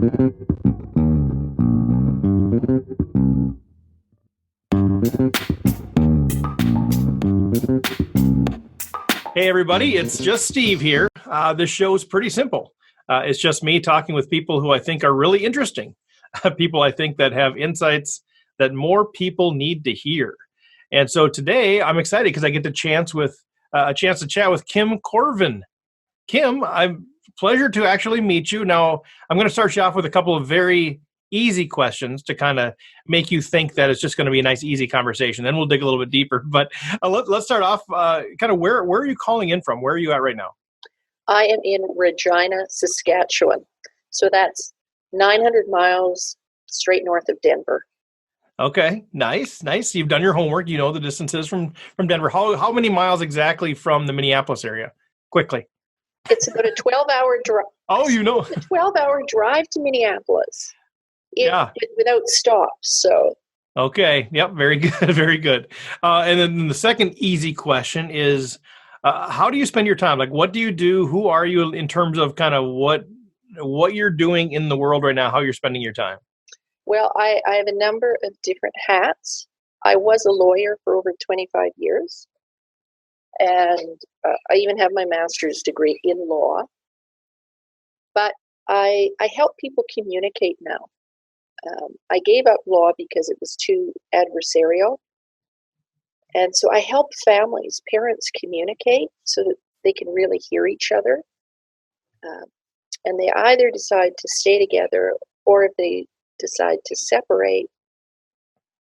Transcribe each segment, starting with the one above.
Hey, everybody, it's just Steve here. This show is pretty simple. It's just me talking with people who I think are really interesting, people I think that have insights that more people need to hear. And so today I'm excited because I get a chance to chat with Kim Korven. Kim, I'm pleasure to actually meet you. Now, I'm going to start you off with a couple of very easy questions to kind of make you think that it's just going to be a nice, easy conversation. Then we'll dig a little bit deeper. But let's start off kind of where are you calling in from? Where are you at right now? I am in Regina, Saskatchewan. So that's 900 miles straight north of Denver. Okay, nice. You've done your homework. You know the distances from Denver. How many miles exactly from the Minneapolis area? Quickly. It's about a 12-hour drive. Oh, you know. A 12-hour drive to Minneapolis. Yeah. Without stops. So. Okay. Yep. Very good. Very good. And then the second easy question is, how do you spend your time? Like, what do you do? Who are you in terms of kind of what you're doing in the world right now? How you're spending your time? Well, I have a number of different hats. I was a lawyer for over 25 years. And I even have my master's degree in law. But I help people communicate now. I gave up law because it was too adversarial. And so I help parents communicate so that they can really hear each other. And they either decide to stay together, or if they decide to separate,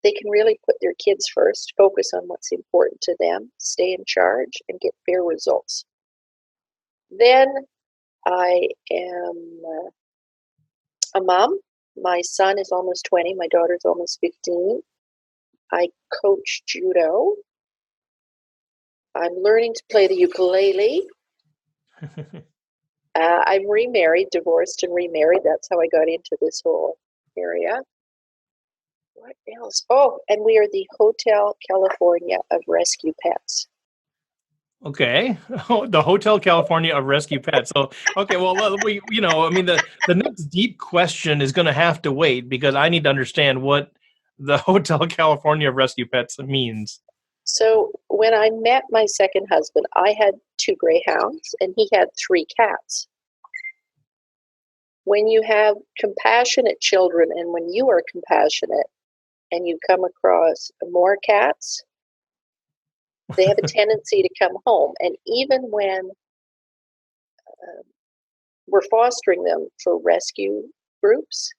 they can really put their kids first, focus on what's important to them, stay in charge, and get fair results. Then I am a mom. My son is almost 20. My daughter's almost 15. I coach judo. I'm learning to play the ukulele. I'm remarried, divorced and remarried. That's how I got into this whole area. What else? Oh, and we are the Hotel California of Rescue Pets. Okay, the Hotel California of Rescue Pets. So, okay, well, the next deep question is going to have to wait because I need to understand what the Hotel California of Rescue Pets means. So, when I met my second husband, I had 2 greyhounds and he had 3 cats. When you have compassionate children and when you are compassionate and you come across more cats, they have a tendency to come home. And even when we're fostering them for rescue groups,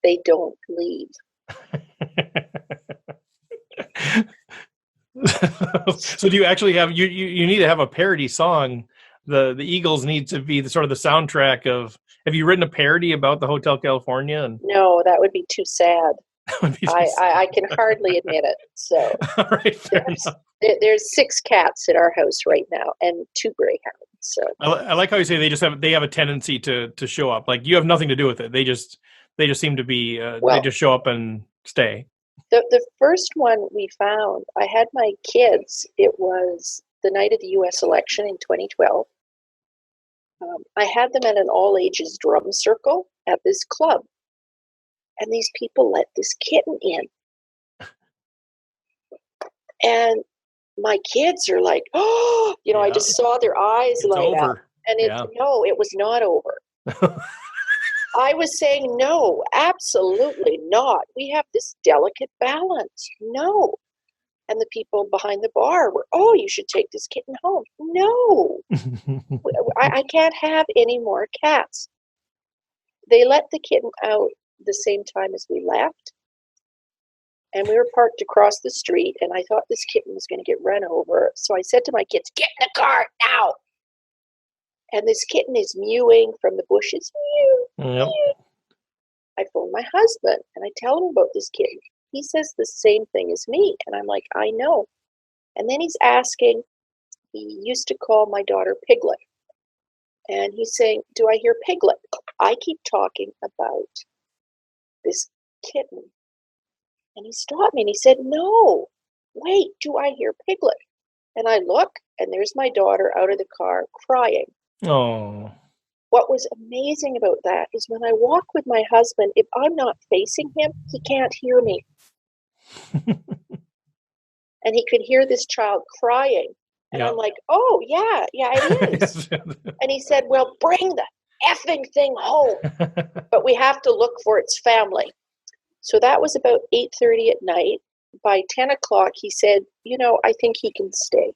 they don't leave. So do you actually have, you need to have a parody song. The Eagles need to be the sort of the soundtrack of, have you written a parody about the Hotel California? No, that would be too sad. I can hardly admit it. So all right, there's 6 cats in our house right now and 2 greyhounds. So I like how you say they have a tendency to show up. Like you have nothing to do with it. They just seem to be they just show up and stay. The first one we found, I had my kids. It was the night of the U.S. election in 2012. I had them at an all ages drum circle at this club. And these people let this kitten in. And my kids are like, oh, yeah. I just saw their eyes light up. And no, it was not over. I was saying, no, absolutely not. We have this delicate balance. No. And the people behind the bar were, oh, you should take this kitten home. No, I can't have any more cats. They let the kitten out the same time as we left, and we were parked across the street, and I thought this kitten was going to get run over, so I said to my kids, get in the car now. And this kitten is mewing from the bushes. Mew, yep. mew. I phone my husband and I tell him about this kitten. He says the same thing as me, and I'm like, I know. And then he's asking, he used to call my daughter Piglet, and he's saying, do I hear Piglet? I keep talking about this kitten. And he stopped me and he said, no, wait, do I hear Piglet? And I look, and there's my daughter out of the car crying. Oh. what was amazing about that is when I walk with my husband, if I'm not facing him, he can't hear me. And he could hear this child crying. And I'm like, oh, yeah, it is. And he said, well, bring the effing thing home. But we have to look for its family. So that was about 8:30 at night. By 10 o'clock, he said, I think he can stay.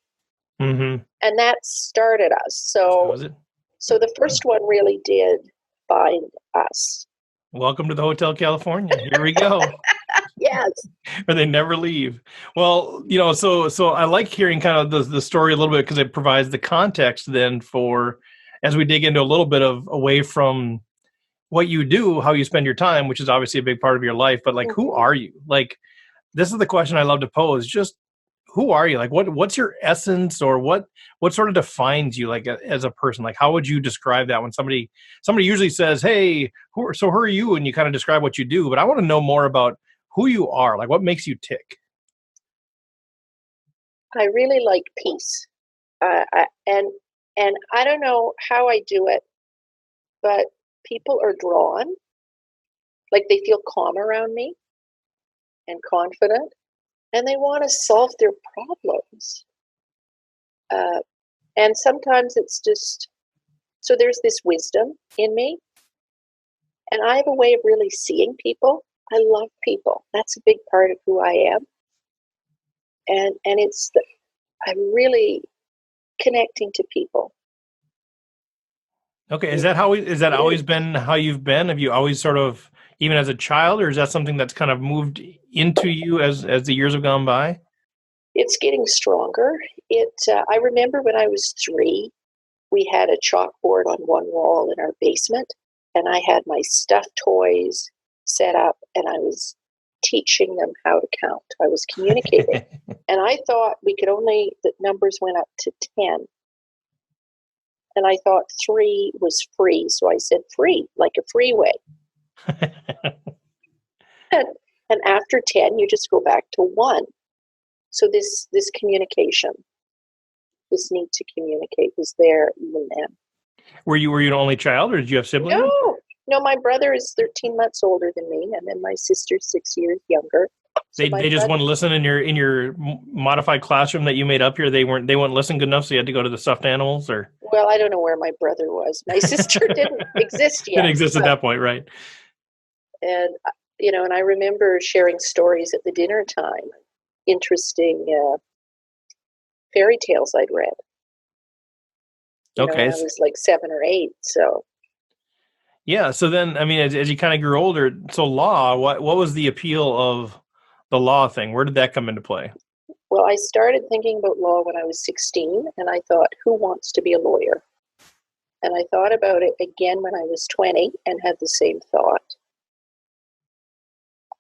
Mm-hmm. And that started us. So the first one really did bind us. Welcome to the Hotel California. Here we go. Yes. Or they never leave. Well, so I like hearing kind of the story a little bit because it provides the context then for, as we dig into a little bit of away from what you do, how you spend your time, which is obviously a big part of your life, but like, who are you? Like, this is the question I love to pose. Just who are you? Like, what's your essence, or what sort of defines you, like, as a person? Like, how would you describe that when somebody usually says, hey, who are you? And you kind of describe what you do, but I want to know more about who you are. Like, what makes you tick? I really like peace. And I don't know how I do it, but people are drawn, like they feel calm around me and confident, and they want to solve their problems. And sometimes it's just, so there's this wisdom in me, and I have a way of really seeing people. I love people. That's a big part of who I am. And I'm really connecting to people. Okay. Is that always been how you've been? Have you always sort of, even as a child, or is that something that's kind of moved into you as the years have gone by? It's getting stronger. I remember when I was 3, we had a chalkboard on one wall in our basement, and I had my stuffed toys set up, and I was teaching them how to count. I was communicating. And I thought the numbers went up to 10. And I thought 3 was free. So I said free, like a freeway. and after 10, you just go back to 1. So this communication, this need to communicate was there even then. Were you an only child, or did you have siblings? No, my brother is 13 months older than me, and then my sister's 6 years younger. So they just wouldn't listen in your modified classroom that you made up here. They wouldn't listen good enough, so you had to go to the stuffed animals, or. Well, I don't know where my brother was. My sister didn't exist yet. Didn't exist at that point, right? And and I remember sharing stories at the dinner time, interesting fairy tales I'd read. Okay, I was like 7 or 8, so. Yeah. So then, I mean, as you kind of grew older, so law, what was the appeal of the law thing? Where did that come into play? Well, I started thinking about law when I was 16, and I thought, who wants to be a lawyer? And I thought about it again when I was 20 and had the same thought.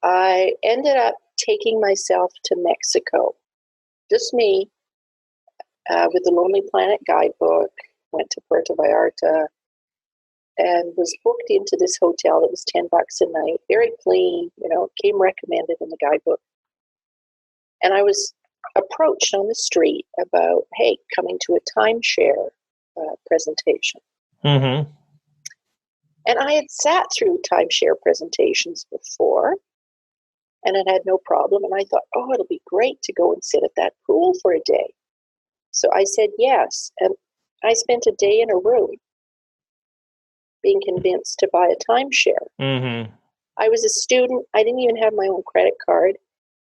I ended up taking myself to Mexico, just me, with the Lonely Planet guidebook, went to Puerto Vallarta, and was booked into this hotel that was $10 a night, very clean, came recommended in the guidebook. And I was approached on the street about, hey, coming to a timeshare presentation. Mm-hmm. And I had sat through timeshare presentations before, and it had no problem. And I thought, oh, it'll be great to go and sit at that pool for a day. So I said yes. And I spent a day in a room being convinced to buy a timeshare. Mm-hmm. I was a student. I didn't even have my own credit card.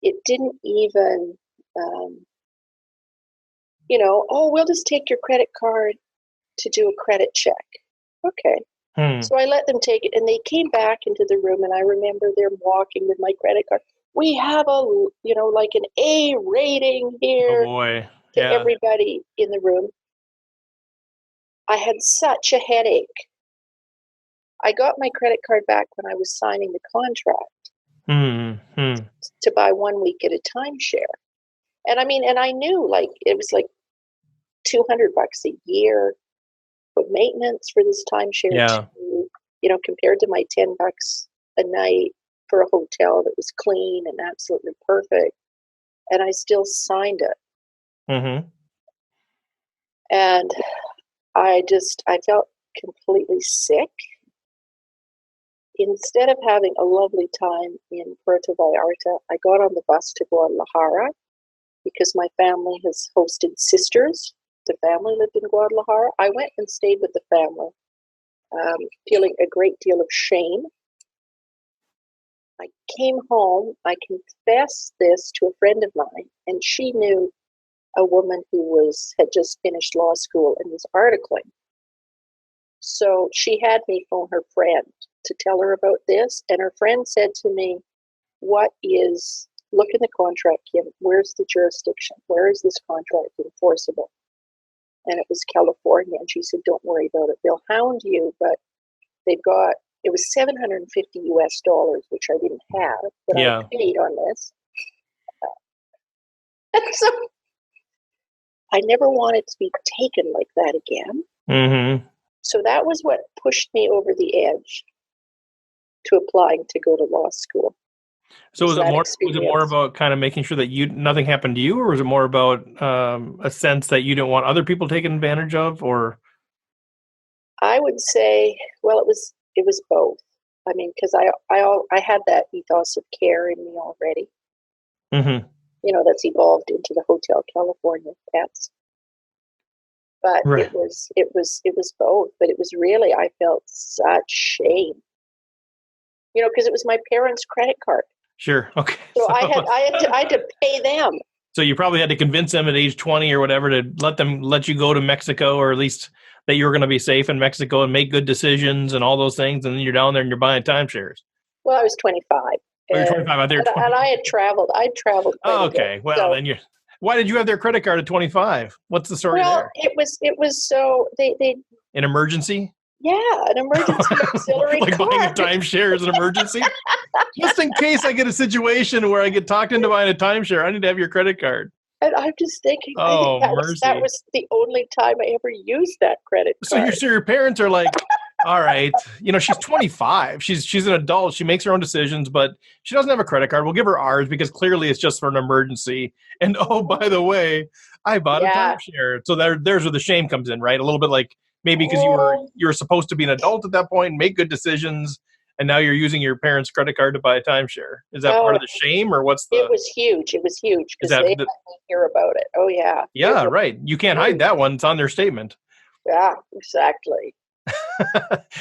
It didn't even, we'll just take your credit card to do a credit check. Okay. So I let them take it, and they came back into the room, and I remember them walking with my credit card. We have like an A rating here. Oh boy. To everybody in the room. I had such a headache. I got my credit card back when I was signing the contract to buy 1 week at a timeshare. And I knew like it was like $200 a year for maintenance for this timeshare. Yeah. Compared to my $10 a night for a hotel that was clean and absolutely perfect. And I still signed it. Mm-hmm. And I felt completely sick. Instead of having a lovely time in Puerto Vallarta, I got on the bus to Guadalajara because my family has hosted sisters. The family lived in Guadalajara. I went and stayed with the family, feeling a great deal of shame. I came home. I confessed this to a friend of mine, and she knew a woman who had just finished law school and was articling. So she had me phone her friend to tell her about this, and her friend said to me, look in the contract, Kim, where's the jurisdiction? Where is this contract enforceable? And it was California, and she said, don't worry about it. They'll hound you, but it was $750 US, which I didn't have, but I paid on this. So I never wanted to be taken like that again. Mm-hmm. So that was what pushed me over the edge to applying to go to law school. So was it more about kind of making sure that nothing happened to you, or was it more about a sense that you didn't want other people taken advantage of, or? I would say, well, it was both. I mean, because I had that ethos of care in me already. Mm-hmm. That's evolved into the Hotel California pets. But right. it was both. But it was really, I felt such shame. Because it was my parents' credit card. Sure. Okay. So I had to pay them. So you probably had to convince them at age 20 or whatever to let you go to Mexico, or at least that you were going to be safe in Mexico and make good decisions and all those things. And then you're down there and you're buying timeshares. Well, I was 25. Oh, you're 25. And I had traveled. I'd traveled quite a okay. bit. Well, then why did you have their credit card at 25? What's the story there? It was so they an emergency? Yeah, an emergency auxiliary like card. Buying a timeshare is an emergency? Just in case I get a situation where I get talked into buying a timeshare, I need to have your credit card. And I'm just thinking, mercy. That was the only time I ever used that credit card. So your parents are like, all right, she's 25. She's an adult. She makes her own decisions, but she doesn't have a credit card. We'll give her ours because clearly it's just for an emergency. And oh, by the way, I bought a timeshare. So there's where the shame comes in, right? A little bit like maybe because you were supposed to be an adult at that point and make good decisions, and now you're using your parents' credit card to buy a timeshare. Is that part of the shame, or what's the? It was huge. It was huge because they let me hear about it. Oh yeah. Yeah, right. You can't hide that one. It's on their statement. Yeah, exactly.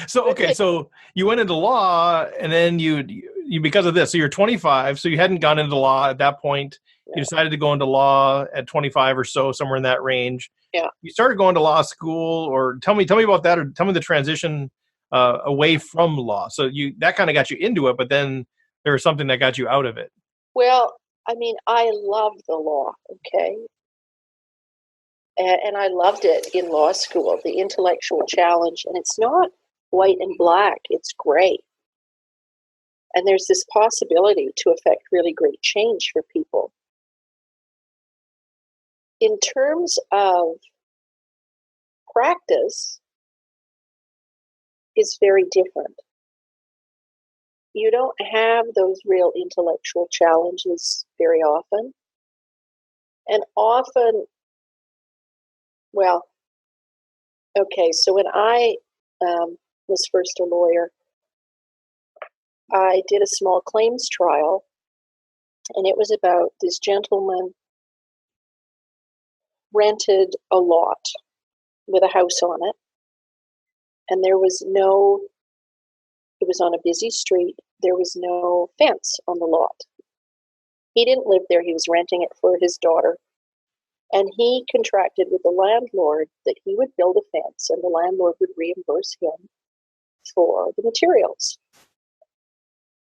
So you went into law, and then you because of this. So you're 25. So you hadn't gone into law at that point. Yeah. You decided to go into law at 25 or so, somewhere in that range. Yeah. You started going to law school, or tell me about that, or tell me the transition away from law. So that kind of got you into it, but then there was something that got you out of it. Well, I mean, I loved the law. Okay. And I loved it in law school, the intellectual challenge. And it's not white and black, it's gray. And there's this possibility to affect really great change for people. In terms of practice, is very different. You don't have those real intellectual challenges very often. And often, well, okay, so when I was first a lawyer, I did a small claims trial, and it was about this gentleman rented a lot with a house on it, and it was on a busy street, there was no fence on the lot. He didn't live there, he was renting it for his daughter. And he contracted with the landlord that he would build a fence and the landlord would reimburse him for the materials.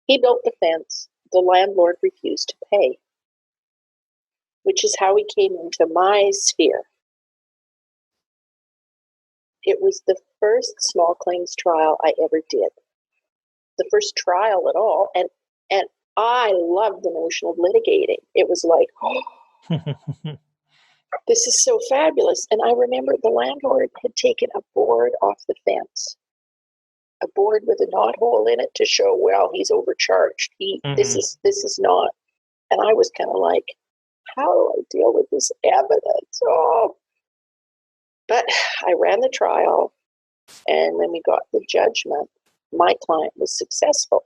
He built the fence. The landlord refused to pay, which is how he came into my sphere. It was the first small claims trial I ever did. The first trial at all. And I loved the notion of litigating. It was like, oh, this is so fabulous. And I remember the landlord had taken a board off the fence, a board with a knothole in it to show, well, he's overcharged. This is not. And I was kind of like, how do I deal with this evidence? Oh. But I ran the trial. And when we got the judgment, my client was successful,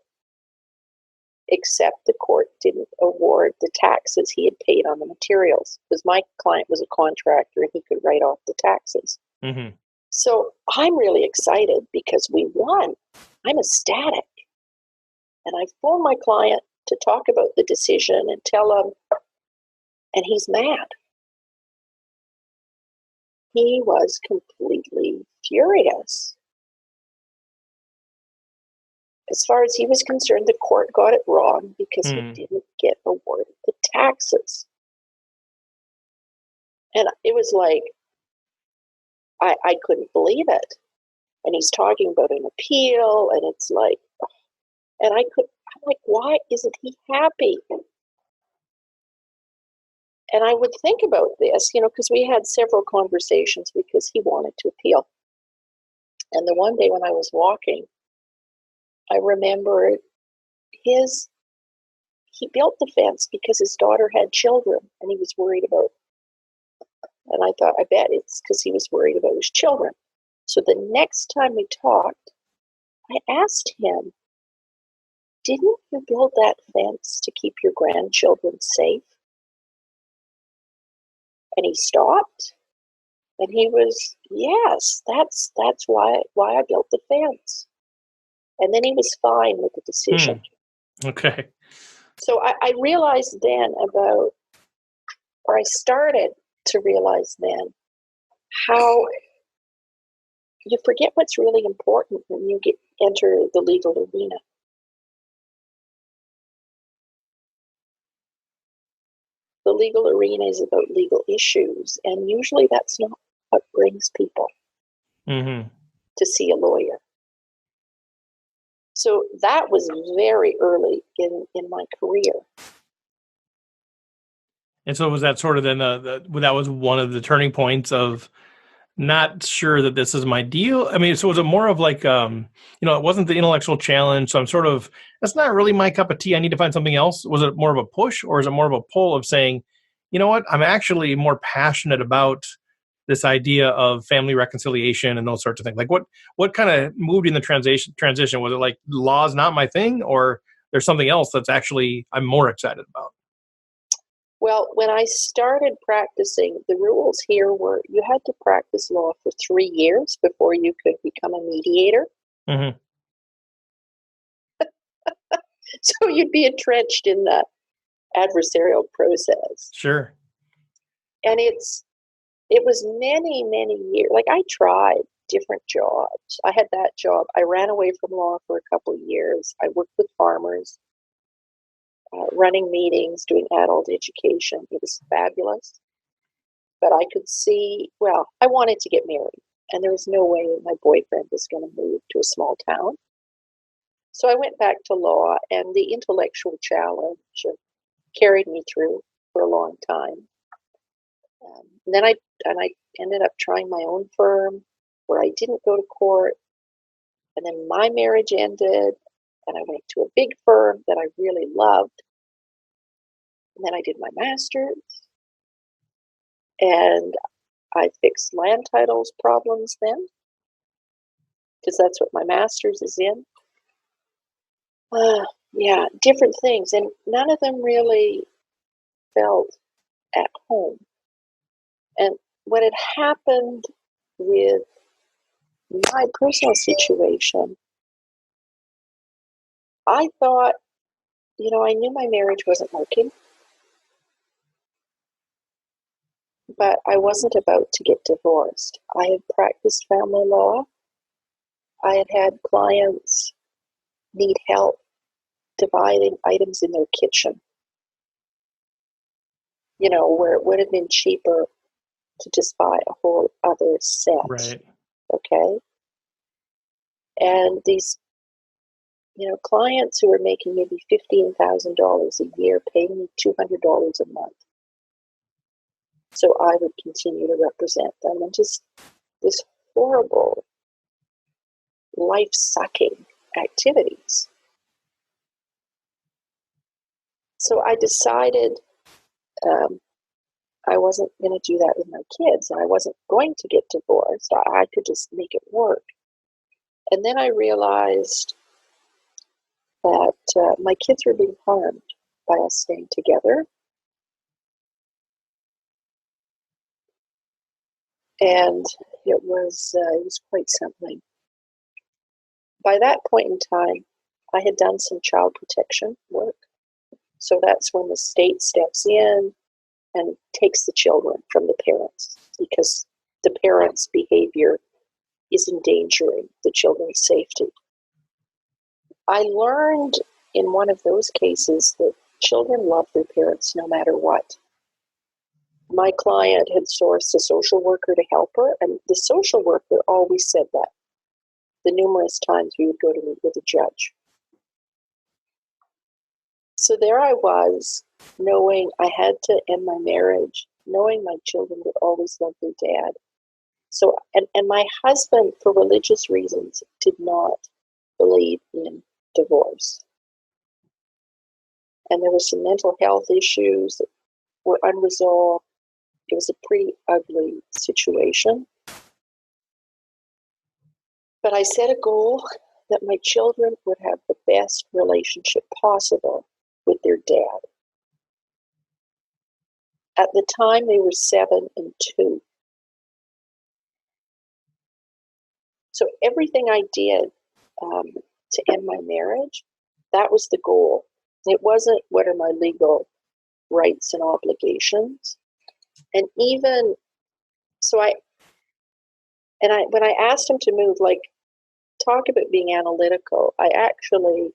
except the court didn't award the taxes he had paid on the materials, because my client was a contractor and he could write off the taxes. Mm-hmm. So I'm really excited because we won. I'm ecstatic. And I phoned my client to talk about the decision and tell him, and he's mad. He was completely furious. As far as he was concerned, the court got it wrong because he didn't get awarded the taxes. And it was like, I couldn't believe it. And he's talking about an appeal, and it's like, and I'm like, why isn't he happy? And I would think about this, because we had several conversations because he wanted to appeal. And the one day when I was walking, I remember he built the fence because his daughter had children and he was worried about. And I thought, I bet it's because he was worried about his children. So the next time we talked, I asked him, didn't you build that fence to keep your grandchildren safe? And he stopped. And he was, yes, that's why I built the fence. And then he was fine with the decision. Okay. So I realized then I started to realize then how you forget what's really important when you enter the legal arena. The legal arena is about legal issues, and usually that's not what brings people to see a lawyer. So that was very early in my career. And so was that sort of then that was one of the turning points of not sure that this is my deal? I mean, so was it more of like, it wasn't the intellectual challenge, so I'm sort of, that's not really my cup of tea, I need to find something else? Was it more of a push, or is it more of a pull of saying, you know what, I'm actually more passionate about this idea of family reconciliation and those sorts of things? Like what kind of moved in the transition? Was it like law is not my thing, or there's something else that's actually I'm more excited about? Well, when I started practicing, the rules here were you had to practice law for 3 years before you could become a mediator. Mm-hmm. So you'd be entrenched in the adversarial process. Sure. And it was many, many years. Like, I tried different jobs. I had that job. I ran away from law for a couple of years. I worked with farmers, running meetings, doing adult education. It was fabulous. But I could see, well, I wanted to get married, and there was no way my boyfriend was going to move to a small town. So I went back to law, and the intellectual challenge carried me through for a long time. And then I ended up trying my own firm where I didn't go to court. And then my marriage ended, and I went to a big firm that I really loved. And then I did my master's, and I fixed land titles problems then, because that's what my master's is in. Yeah, different things. And none of them really felt at home. And what had happened with my personal situation, I thought, I knew my marriage wasn't working, but I wasn't about to get divorced. I had practiced family law. I had had clients need help dividing items in their kitchen, where it would have been cheaper to just buy a whole other set. Right. Okay. And these, clients who were making maybe $15,000 a year, paying me $200 a month. So I would continue to represent them, and just this horrible, life-sucking activities. So I decided I wasn't going to do that with my kids, and I wasn't going to get divorced. I could just make it work. And then I realized that my kids were being harmed by us staying together. And it was quite something. By that point in time, I had done some child protection work. So that's when the state steps in and takes the children from the parents because the parents' behavior is endangering the children's safety. I learned in one of those cases that children love their parents no matter what. My client had sourced a social worker to help her, and the social worker always said that the numerous times we would go to meet with a judge. So there I was, knowing I had to end my marriage, knowing my children would always love their dad. So, and my husband, for religious reasons, did not believe in divorce. And there were some mental health issues that were unresolved. It was a pretty ugly situation. But I set a goal that my children would have the best relationship possible with their dad. At the time, they were 7 and 2. So everything I did to end my marriage, that was the goal. It wasn't what are my legal rights and obligations. And even so, when I asked him to move, like, talk about being analytical, I actually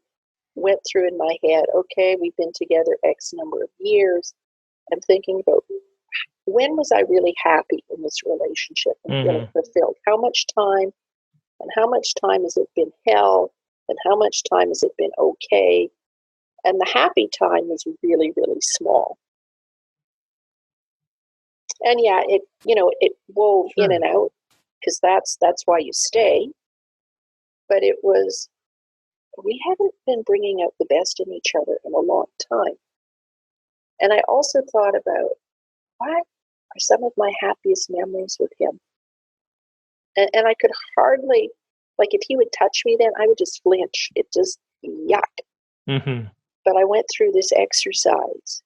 went through in my head, okay, we've been together X number of years. I'm thinking about when was I really happy in this relationship and feeling fulfilled? How much time and how much time has it been hell and how much time has it been okay? And the happy time was really, really small. And yeah, it wove in and out because that's why you stay. But it was, we haven't been bringing out the best in each other in a long time. And I also thought about what are some of my happiest memories with him. And I could hardly, like if he would touch me then, I would just flinch. It just, yuck. Mm-hmm. But I went through this exercise.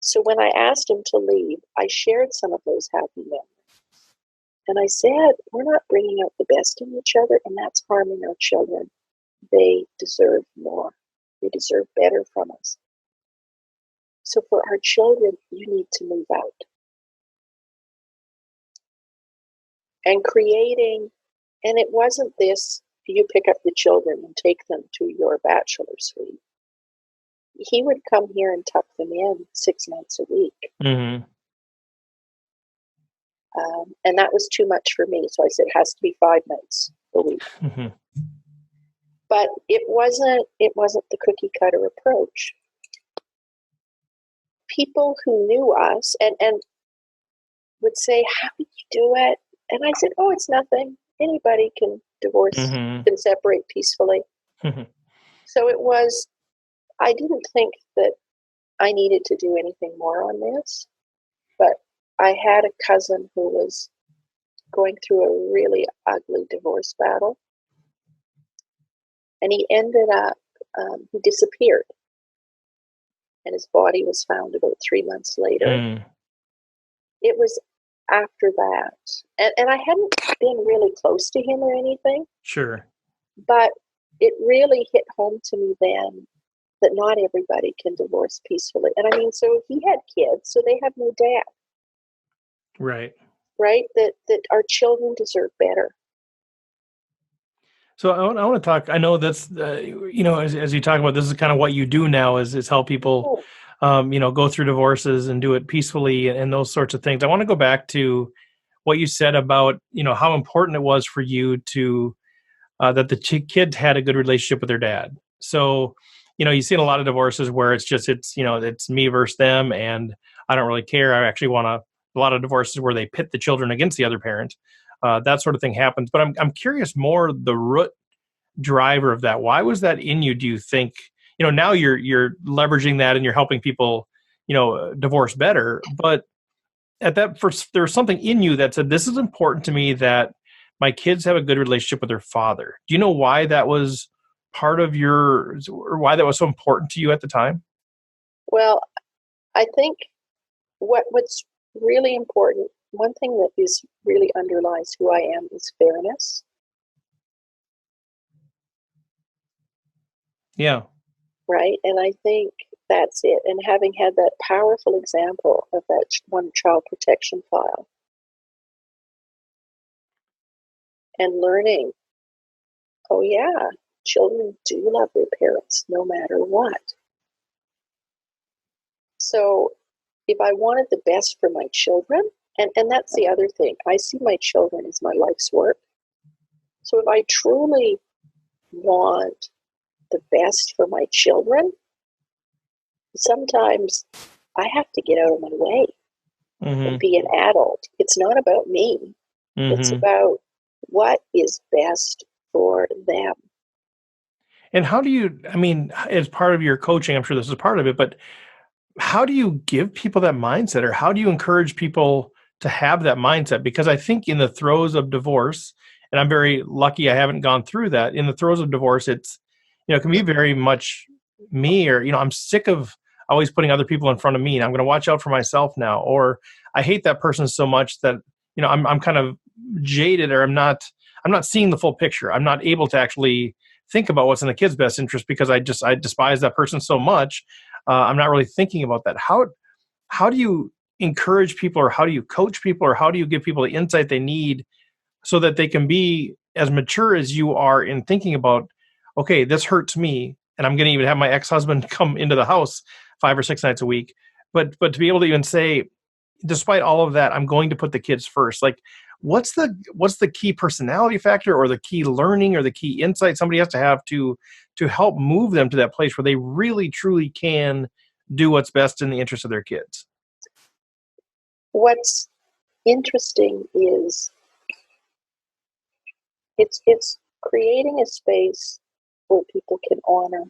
So when I asked him to leave, I shared some of those happy memories. And I said, we're not bringing out the best in each other, and that's harming our children. They deserve more. They deserve better from us. So for our children, you need to move out. And creating, and it wasn't this, you pick up the children and take them to your bachelor suite. He would come here and tuck them in 6 nights a week. Mm-hmm. And that was too much for me. So I said, it has to be 5 nights a week. Mm-hmm. But it wasn't the cookie cutter approach. People who knew us and would say, how did you do it? And I said, oh, it's nothing. Anybody can divorce, can separate peacefully. Mm-hmm. So it was, I didn't think that I needed to do anything more on this, but I had a cousin who was going through a really ugly divorce battle, and he ended up, he disappeared, and his body was found about 3 months later. It was after that, and I hadn't been really close to him or anything. Sure. But it really hit home to me then that not everybody can divorce peacefully. And I mean, so he had kids, so they have no dad. Right. Right? That our children deserve better. So I want to talk, I know that's, as you talk about, this is kind of what you do now is help people, go through divorces and do it peacefully and those sorts of things. I want to go back to what you said about, how important it was for you to, that the kids had a good relationship with their dad. So, you see in a lot of divorces where it's me versus them and I don't really care. I actually a lot of divorces where they pit the children against the other parent. That sort of thing happens. But I'm curious more the root driver of that. Why was that in you? Do you think, now you're leveraging that and you're helping people, divorce better. But at that first, there was something in you that said, this is important to me that my kids have a good relationship with their father. Do you know why that was part of or why that was so important to you at the time? Well, I think what's really important, one thing that is really underlies who I am is fairness. Yeah. Right? And I think that's it. And having had that powerful example of that one child protection file and learning, oh yeah, children do love their parents no matter what. So if I wanted the best for my children, and that's the other thing, I see my children as my life's work. So if I truly want the best for my children, sometimes I have to get out of my way and be an adult. It's not about me. It's about what is best for them. And how do you, I mean, as part of your coaching, I'm sure this is part of it, but how do you give people that mindset, or how do you encourage people to have that mindset? Because I think in the throes of divorce, and I'm very lucky I haven't gone through that, in the throes of divorce, it's, it can be very much me, or, I'm sick of always putting other people in front of me, and I'm going to watch out for myself now, or I hate that person so much that, I'm kind of jaded, or I'm not seeing the full picture. I'm not able to actually think about what's in the kid's best interest because I despise that person so much. I'm not really thinking about that. How do you encourage people, or how do you coach people, or how do you give people the insight they need so that they can be as mature as you are in thinking about, okay, this hurts me, and I'm going to even have my ex-husband come into the house 5 or 6 nights a week, but to be able to even say, despite all of that, I'm going to put the kids first. Like, what's the key personality factor, or the key learning, or the key insight somebody has to have to help move them to that place where they really truly can do what's best in the interest of their kids? What's interesting is it's creating a space where people can honor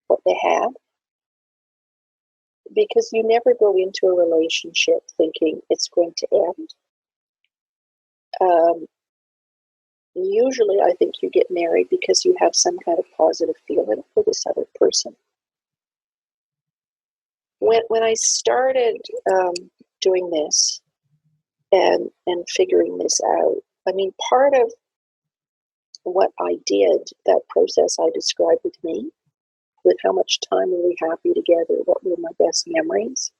what they have, because you never go into a relationship thinking it's going to end. Usually I think you get married because you have some kind of positive feeling for this other person. When I started doing this and figuring this out, I mean, part of what I did, that process I described with me, with how much time were we happy together, what were my best memories,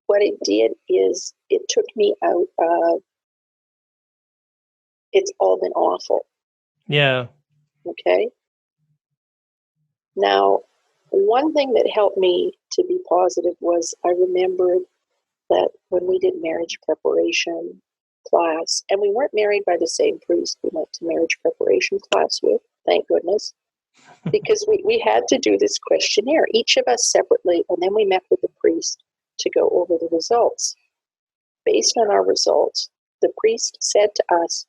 what it did is it took me out of, it's all been awful. Yeah. Okay. Now, one thing that helped me to be positive was I remembered that when we did marriage preparation class, and we weren't married by the same priest we went to marriage preparation class with, thank goodness, because we had to do this questionnaire, each of us separately, and then we met with the priest to go over the results. Based on our results, the priest said to us,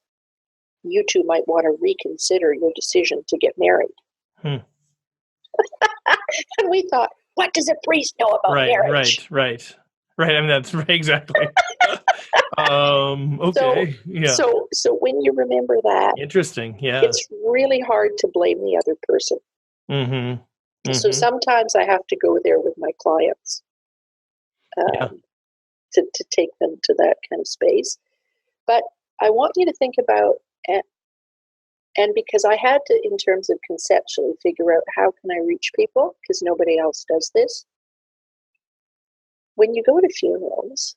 you two might want to reconsider your decision to get married. And we thought, what does a priest know about marriage? Right. I mean, that's right, exactly. Okay. So when you remember that, interesting. Yeah. it's really hard to blame the other person. So sometimes I have to go there with my clients to take them to that kind of space. But I want you to think about, and because I had to, in terms of conceptually, figure out how can I reach people, because nobody else does this. When you go to funerals,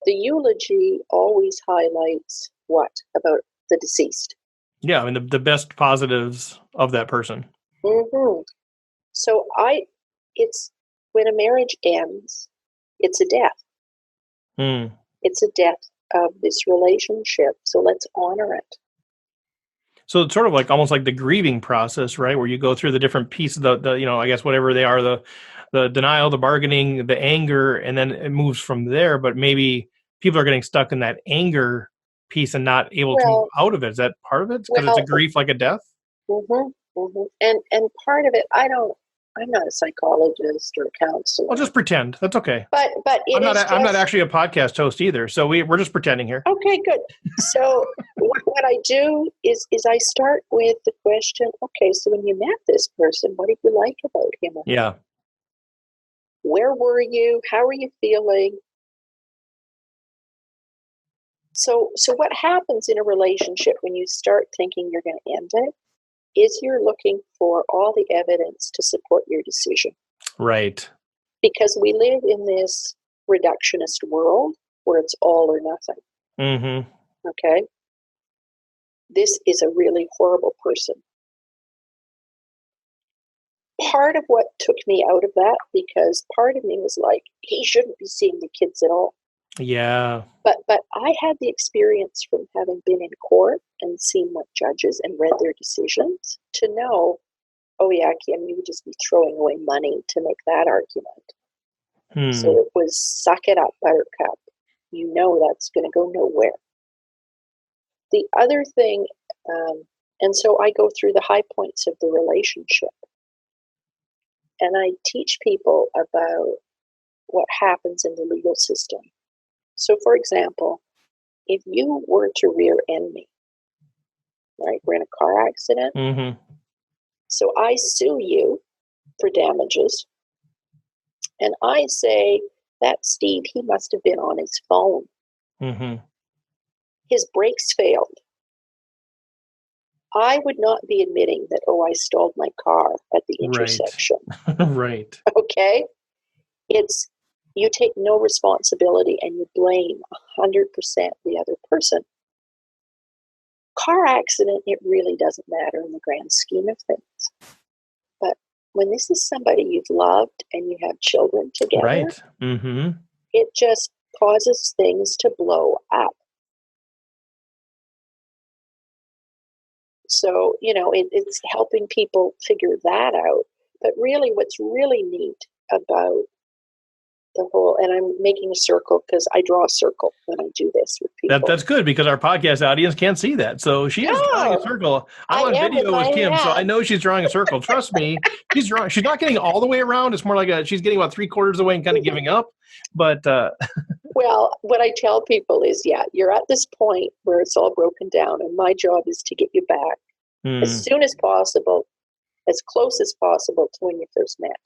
the eulogy always highlights what about the deceased? Yeah, I mean, the best positives of that person. So it's when a marriage ends, it's a death. It's a death of this relationship. So let's honor it. So it's sort of like almost like the grieving process, right? Where you go through the different pieces, the I guess whatever they are, the denial, the bargaining, the anger, and then it moves from there. But maybe people are getting stuck in that anger piece and not able to move out of it. Is that part of it? Because it's a grief like a death? And part of it, I don't I'm not a psychologist or a counselor. I'll just pretend. That's okay. But I'm not actually a podcast host either, so we're just pretending here. Okay, good. So what I do is I start with the question, okay, so when you met this person, what did you like about him? Yeah. Where were you? How are you feeling? So what happens in a relationship when you start thinking you're going to end it is you're looking for all the evidence to support your decision. Right. Because we live in this reductionist world where it's all or nothing. Mm-hmm. Okay? This is a really horrible person. Part of what took me out of that, because part of me was like, he shouldn't be seeing the kids at all. Yeah. But I had the experience from having been in court and seen what judges and read their decisions to know, oh yeah, Kim, you would just be throwing away money to make that argument. So it was suck it up, buttercup. You know that's going to go nowhere. The other thing, and so I go through the high points of the relationship. And I teach people about what happens in the legal system. So, for example, if you were to rear end me, right, we're in a car accident. Mm-hmm. So I sue you for damages. And I say, that Steve, he must have been on his phone. Mm-hmm. His brakes failed. I would not be admitting that, oh, I stalled my car at the intersection. Right. Okay? It's, you take no responsibility and you blame 100% the other person. Car accident, it really doesn't matter in the grand scheme of things. But when this is somebody you've loved and you have children together, right. Mm-hmm. It just causes things to blow up. So, it's helping people figure that out. But really, what's really neat about the whole, and I'm making a circle because I draw a circle when I do this with people. That's good because our podcast audience can't see that. So she is drawing a circle. I'm on video with Kim, so I know she's drawing a circle. Trust me, she's drawing. She's not getting all the way around. It's more like she's getting about 3/4 of the way and kind of giving up. But well, what I tell people is, you're at this point where it's all broken down, and my job is to get you back as soon as possible, as close as possible to when you first met.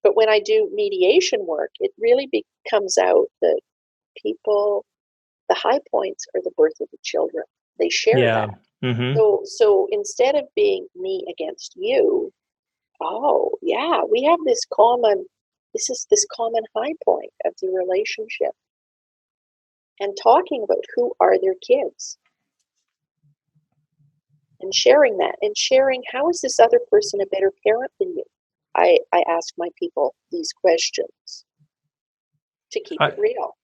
But when I do mediation work, it really comes out that people, the high points are the birth of the children. They share that. Mm-hmm. So instead of being me against you, we have this common high point of the relationship. And talking about who are their kids. And sharing that, and sharing how is this other person a better parent than you? I ask my people these questions to keep it real.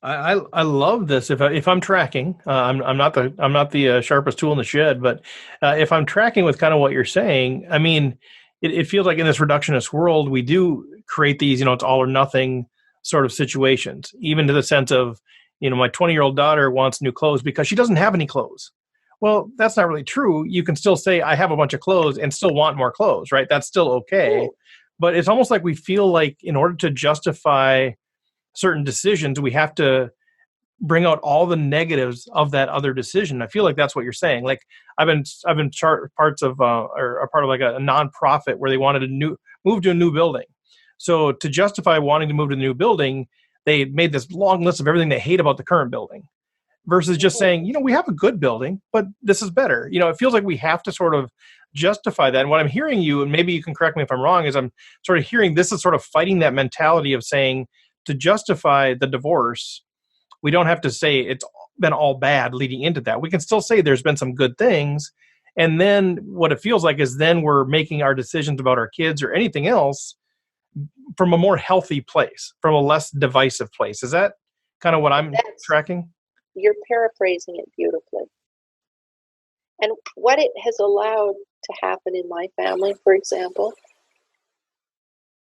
I love this. If I'm tracking, I'm not the sharpest tool in the shed, but if I'm tracking with kind of what you're saying, I mean, it feels like in this reductionist world, we do create these, it's all or nothing sort of situations, even to the sense of, my 20-year-old daughter wants new clothes because she doesn't have any clothes. Well, that's not really true. You can still say, I have a bunch of clothes and still want more clothes, right? That's still okay. Ooh. But it's almost like we feel like in order to justify certain decisions, we have to bring out all the negatives of that other decision. I feel like that's what you're saying. Like I've been parts of or a part of like a nonprofit where they wanted to move to a new building. So to justify wanting to move to the new building, they made this long list of everything they hate about the current building versus just saying, we have a good building, but this is better. It feels like we have to sort of justify that. And what I'm hearing you, and maybe you can correct me if I'm wrong, is I'm sort of hearing this is sort of fighting that mentality of saying, to justify the divorce, we don't have to say it's been all bad leading into that. We can still say there's been some good things. And then what it feels like is then we're making our decisions about our kids or anything else from a more healthy place, from a less divisive place. Is that kind of what I'm tracking? You're paraphrasing it beautifully. And what it has allowed to happen in my family, for example,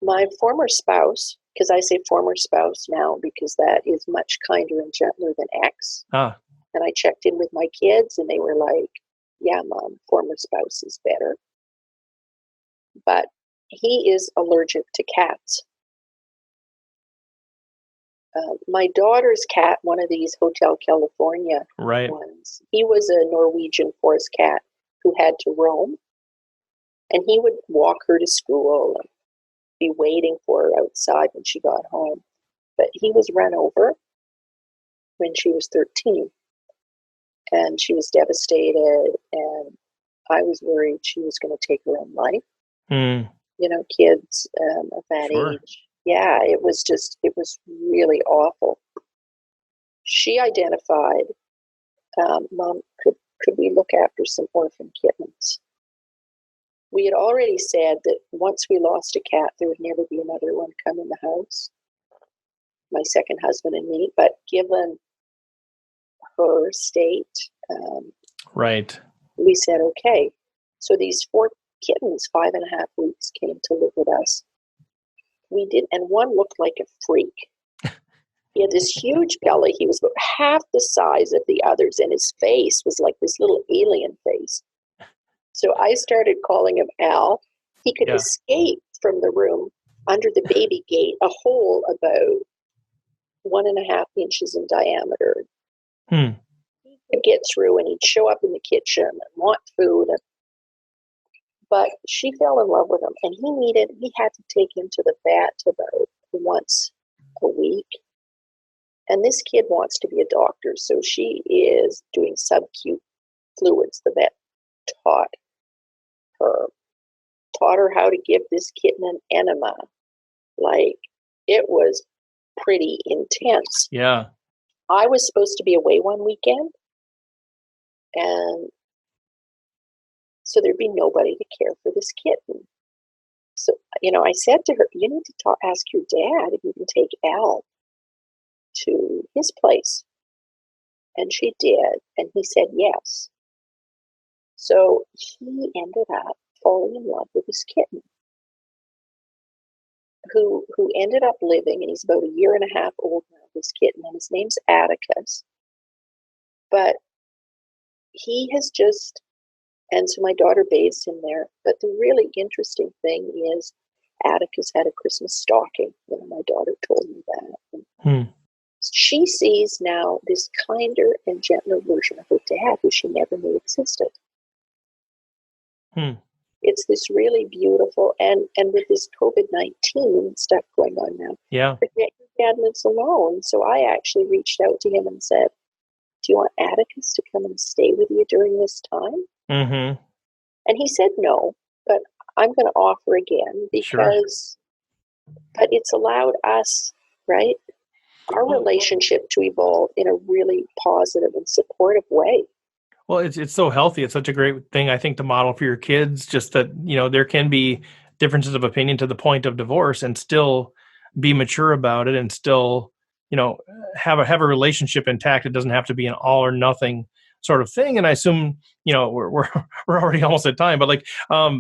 my former spouse, because I say former spouse now because that is much kinder and gentler than ex. And I checked in with my kids and they were like, yeah, Mom, former spouse is better. but he is allergic to cats. My daughter's cat, one of these Hotel California Right. ones, he was a Norwegian forest cat who had to roam, and he would walk her to school and be waiting for her outside when she got home. But he was run over when she was 13, and she was devastated, and I was worried she was going to take her own life. Mm. You know, kids of that Sure. age. Yeah, it was really awful. She identified, Mom, could we look after some orphan kittens? We had already said that once we lost a cat, there would never be another one come in the house, my second husband and me. But given her state, Right. we said, okay. So these 4 kittens, 5.5 weeks, came to live with us. We did, and one looked like a freak. He had this huge belly. He was about half the size of the others, and his face was like this little alien face. So I started calling him Al. He could escape from the room under the baby gate, a hole about 1.5 inches in diameter. He could get through, and he'd show up in the kitchen and want food. But she fell in love with him, and he had to take him to the vet about once a week. And this kid wants to be a doctor, so she is doing subacute fluids. The vet taught her how to give this kitten an enema. Like, it was pretty intense. Yeah. I was supposed to be away one weekend, and so there'd be nobody to care for this kitten. So, I said to her, you need to ask your dad if you can take Al to his place. And she did, and he said yes. So he ended up falling in love with this kitten, who ended up living, and he's about 1.5 years old now, this kitten, and his name's Atticus. But he has just, and so my daughter bathes him there. But the really interesting thing is Atticus had a Christmas stocking. My daughter told me that. And she sees now this kinder and gentler version of her dad, who she never knew existed. It's this really beautiful, and with this COVID-19 stuff going on now, forget your dad lives alone. So I actually reached out to him and said, do you want Atticus to come and stay with you during this time? Mm-hmm. And he said no, but I'm going to offer again because, but it's allowed us, right, our relationship to evolve in a really positive and supportive way. Well, it's so healthy. It's such a great thing, I think, to model for your kids, just that, there can be differences of opinion to the point of divorce and still be mature about it and still, have a relationship intact. It doesn't have to be an all or nothing sort of thing. And I assume, we're already almost at time, but I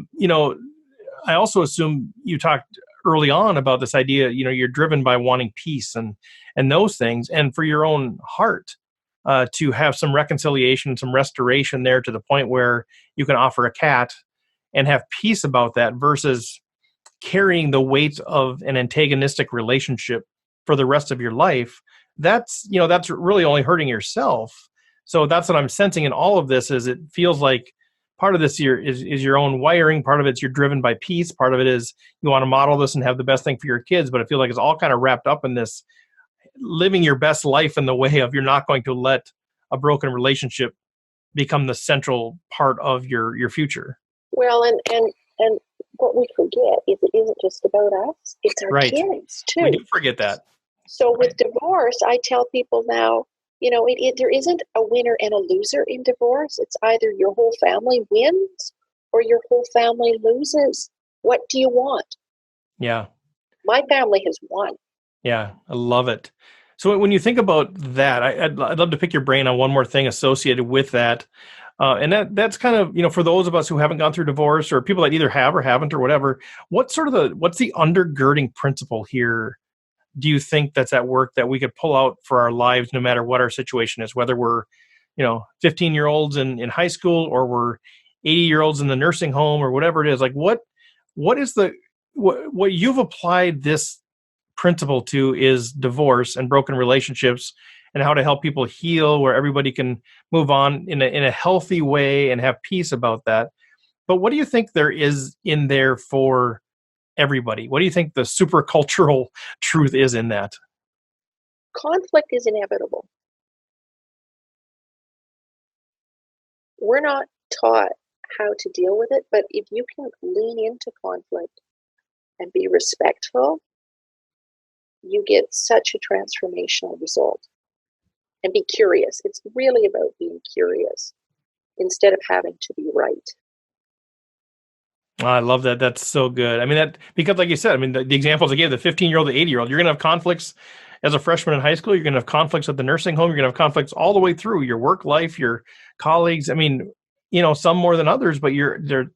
also assume you talked early on about this idea, you're driven by wanting peace and those things, and for your own heart. To have some reconciliation, some restoration there to the point where you can offer a cat and have peace about that versus carrying the weight of an antagonistic relationship for the rest of your life. That's really only hurting yourself. So that's what I'm sensing in all of this. Is it feels like part of this is your own wiring. Part of it's you're driven by peace. Part of it is you want to model this and have the best thing for your kids. But I feel like it's all kind of wrapped up in this living your best life in the way of you're not going to let a broken relationship become the central part of your future. Well, and what we forget is it isn't just about us; it's our kids too. We do forget that. So with divorce, I tell people now, there isn't a winner and a loser in divorce. It's either your whole family wins or your whole family loses. What do you want? Yeah. My family has won. Yeah, I love it. So when you think about that, I'd love to pick your brain on one more thing associated with that. And that's kind of, for those of us who haven't gone through divorce or people that either have or haven't or whatever, what's the undergirding principle here do you think that's at work that we could pull out for our lives no matter what our situation is, whether we're, 15-year-olds in high school or we're 80-year-olds in the nursing home or whatever it is? Like what is what you've applied this principle to is divorce and broken relationships and how to help people heal where everybody can move on in a healthy way and have peace about that. But what do you think there is in there for everybody? What do you think the super cultural truth is in that? Conflict is inevitable. We're not taught how to deal with it, but if you can lean into conflict and be respectful, you get such a transformational result. And be curious. It's really about being curious instead of having to be right. Oh, I love that. That's so good. I mean, that because, like you said, I mean, the examples I gave, the 15-year-old, the 80-year-old, you're going to have conflicts as a freshman in high school. You're going to have conflicts at the nursing home. You're going to have conflicts all the way through your work life, your colleagues. I mean, some more than others, but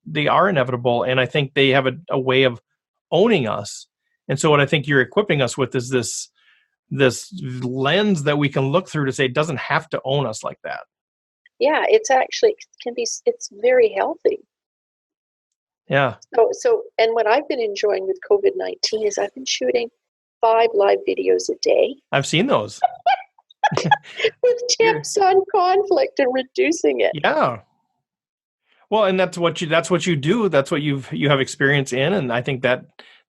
they are inevitable. And I think they have a way of owning us. And so what I think you're equipping us with is this lens that we can look through to say it doesn't have to own us like that. Yeah, it's very healthy. Yeah. So, and what I've been enjoying with COVID-19 is I've been shooting 5 live videos a day. I've seen those. With tips on conflict and reducing it. Yeah. Well, and that's what you do. That's what you have experience in. And I think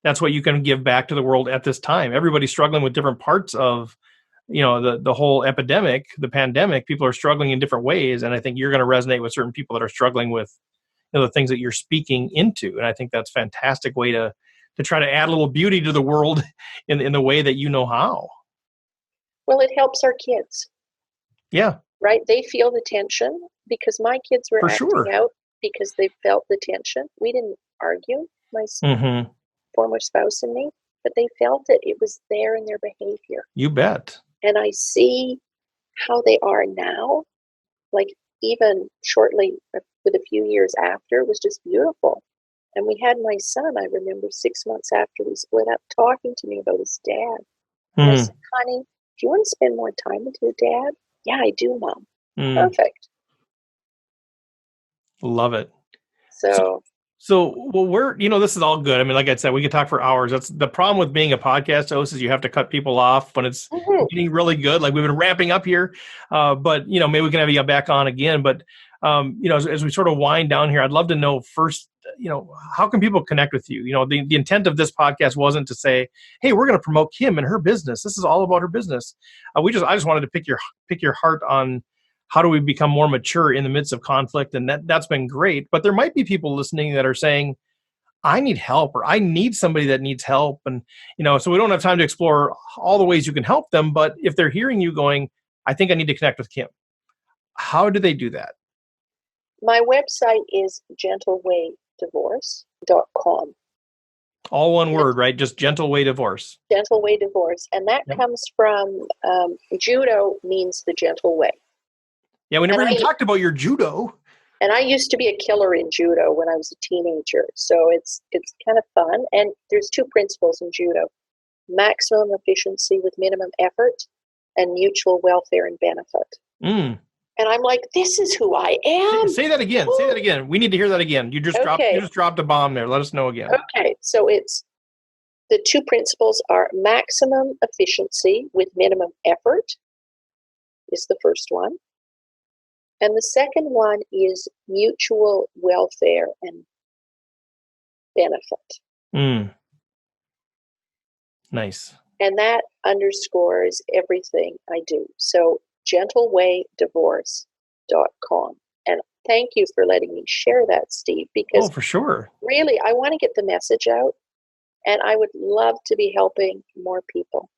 that's what you can give back to the world at this time. Everybody's struggling with different parts of, the whole epidemic, the pandemic. People are struggling in different ways. And I think you're going to resonate with certain people that are struggling with the things that you're speaking into. And I think that's a fantastic way to try to add a little beauty to the world in the way that you know how. Well, it helps our kids. Yeah. Right? They feel the tension because my kids were acting out because they felt the tension. We didn't argue, my former spouse and me, but they felt it. It was there in their behavior. You bet. And I see how they are now, like even shortly with a few years after, was just beautiful. And we had my son, I remember 6 months after we split up, talking to me about his dad. And I said, honey, do you want to spend more time with your dad? Yeah, I do, Mom. Perfect. Love it. So well, this is all good. I mean, like I said, we could talk for hours. That's the problem with being a podcast host is you have to cut people off when it's getting really good. Like we've been ramping up here, but maybe we can have you back on again. But as we sort of wind down here, I'd love to know first, how can people connect with you? The intent of this podcast wasn't to say, hey, we're going to promote Kim and her business. This is all about her business. I just wanted to pick your heart on how do we become more mature in the midst of conflict? And that's been great. But there might be people listening that are saying, I need help, or I need somebody that needs help. And, so we don't have time to explore all the ways you can help them. But if they're hearing you going, I think I need to connect with Kim, how do they do that? My website is gentlewaydivorce.com. All one word, right? Just Gentle Way Divorce. Gentle Way Divorce. And that comes from judo means the gentle way. Yeah, we never even talked about your judo. And I used to be a killer in judo when I was a teenager. So it's kind of fun. And there's 2 principles in judo: maximum efficiency with minimum effort, and mutual welfare and benefit. And I'm like, this is who I am. Say that again. Say that again. We need to hear that again. You just dropped a bomb there. Let us know again. Okay. So it's the 2 principles are maximum efficiency with minimum effort is the first one. And the second one is mutual welfare and benefit. Nice. And that underscores everything I do. So gentlewaydivorce.com. And thank you for letting me share that, Steve, because for sure. Really, I want to get the message out, and I would love to be helping more people.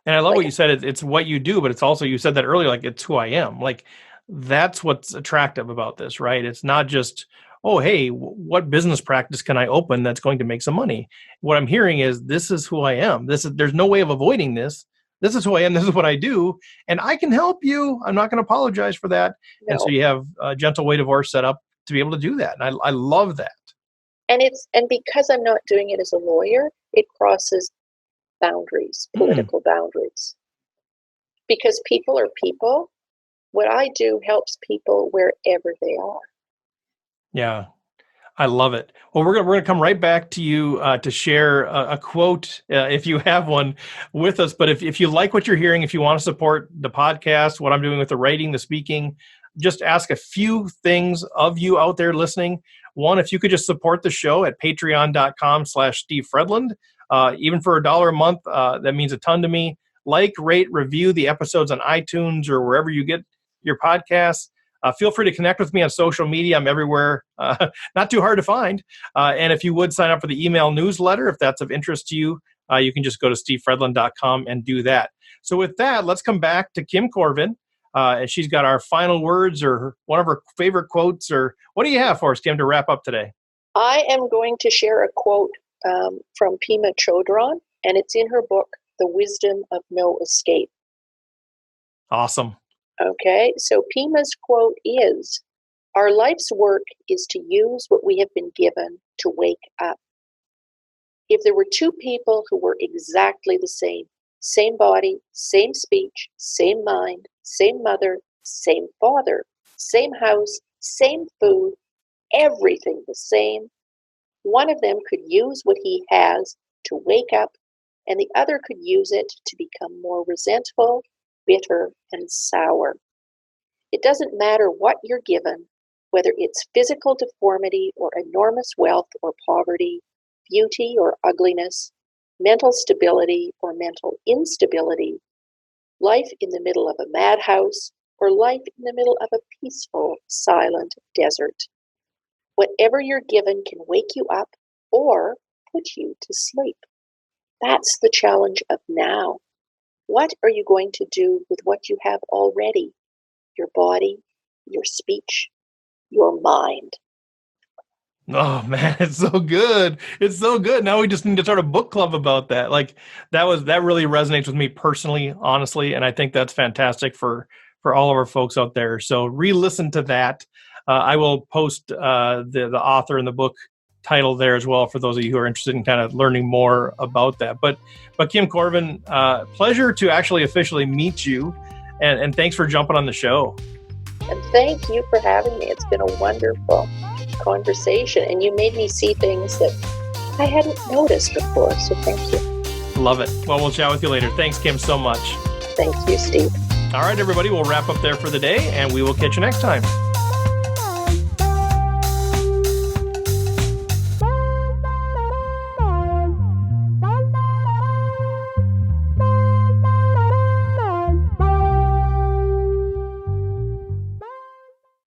And I love what you said. It's what you do, but it's also, you said that earlier, like it's who I am. Like that's what's attractive about this, right? It's not just, oh, hey, what business practice can I open that's going to make some money? What I'm hearing is this is who I am. There's no way of avoiding this. This is who I am. This is what I do. And I can help you. I'm not going to apologize for that. No. And so you have a Gentle Way Divorce set up to be able to do that. And I love that. And because I'm not doing it as a lawyer, it crosses boundaries, political boundaries. Because people are people. What I do helps people wherever they are. Yeah. I love it. Well, we're gonna come right back to you to share a quote if you have one with us. But if you like what you're hearing, if you want to support the podcast, what I'm doing with the writing, the speaking, just ask a few things of you out there listening. One, if you could just support the show at patreon.com/Steve Fredlund, even for $1 a month, that means a ton to me. Like, rate, review the episodes on iTunes or wherever you get your podcasts. Feel free to connect with me on social media. I'm everywhere. Not too hard to find. And if you would sign up for the email newsletter, if that's of interest to you, you can just go to stevefredlund.com and do that. So with that, let's come back to Kim Korven. And she's got our final words or one of her favorite quotes. Or what do you have for us, Kim, to wrap up today? I am going to share a quote from Pema Chodron, and it's in her book, The Wisdom of No Escape. Awesome. Okay, so Pema's quote is, "Our life's work is to use what we have been given to wake up. If there were two people who were exactly the same body, same speech, same mind, same mother, same father, same house, same food, everything the same, one of them could use what he has to wake up, and the other could use it to become more resentful, bitter, and sour. It doesn't matter what you're given, whether it's physical deformity or enormous wealth or poverty, beauty or ugliness, mental stability or mental instability, life in the middle of a madhouse or life in the middle of a peaceful, silent desert. Whatever you're given can wake you up or put you to sleep. That's the challenge of now. What are you going to do with what you have already? Your body, your speech, your mind." Oh man, it's so good. It's so good. Now we just need to start a book club about that. Like that really resonates with me personally, honestly, and I think that's fantastic for all of our folks out there. So re-listen to that. I will post the author and the book title there as well for those of you who are interested in kind of learning more about that. But Kim Korven, pleasure to actually officially meet you, and thanks for jumping on the show. And thank you for having me. It's been a wonderful conversation, and you made me see things that I hadn't noticed before, so thank you. Love it. Well, we'll chat with you later. Thanks, Kim, so much. Thank you, Steve. All right, everybody, we'll wrap up there for the day, and we will catch you next time.